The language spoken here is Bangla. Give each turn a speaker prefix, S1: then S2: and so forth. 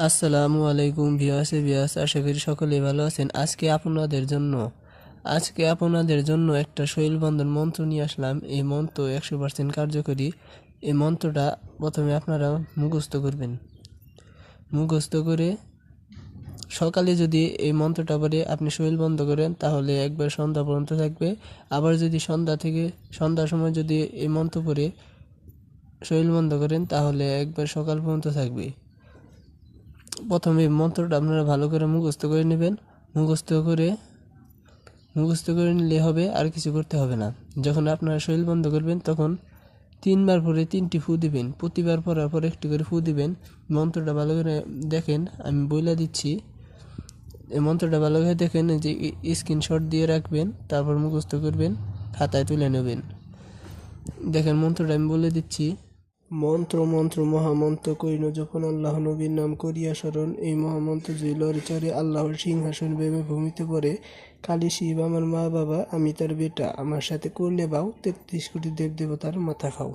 S1: আসসালামু আলাইকুম ভিউয়ার্স আশা করি সকলেই ভালো আছেন। আজকে আপনাদের জন্য একটা শৈল বন্ধন মন্ত্র নিয়ে আসলাম। এই মন্ত্র 100% কার্যকরী। এই মন্ত্রটা প্রথমে আপনারা মুখস্থ করবেন। মুখস্থ করে সকালে যদি এই মন্ত্রটা পড়ে আপনি শৈল বন্ধ করেন তাহলে একবার সন্ধ্যা পর্যন্ত থাকবে। আবার যদি সন্ধ্যার সময় যদি এই মন্ত্র পড়ে শৈল বন্ধ করেন তাহলে একবার সকাল পর্যন্ত থাকবে। প্রথমে মন্ত্রটা আপনারা ভালো করে মুখস্থ করে নেবেন। মুখস্থ করে নিলে হবে, আর কিছু করতে হবে না। যখন আপনারা শরীর বন্ধ করবেন তখন 3বার পরে 3টি ফু দিবেন। প্রতিবার পরার পর একটি করে ফু দিবেন। মন্ত্রটা ভালো করে দেখেন, আমি বইলা দিচ্ছি। এই মন্ত্রটা ভালো করে দেখেন, যে স্ক্রিনশট দিয়ে রাখবেন, তারপর মুখস্থ করবেন, খাতায় তুলে নেবেন। দেখেন মন্ত্রটা আমি বলে দিচ্ছি। মন্ত্র মন্ত্র মহামন্ত্র কইন যখন আল্লাহ নবীর নাম করিয়া স্মরণ। এই মহামন্ত্র জুই লড়ে চড়ে আল্লাহর সিংহাসন ভেবে ভূমিতে পড়ে। কালী শিব আমার মা বাবা, আমি তার বেটা, আমার সাথে করলে বাউ 33 কোটি দেব দেবতার মাথা খাও।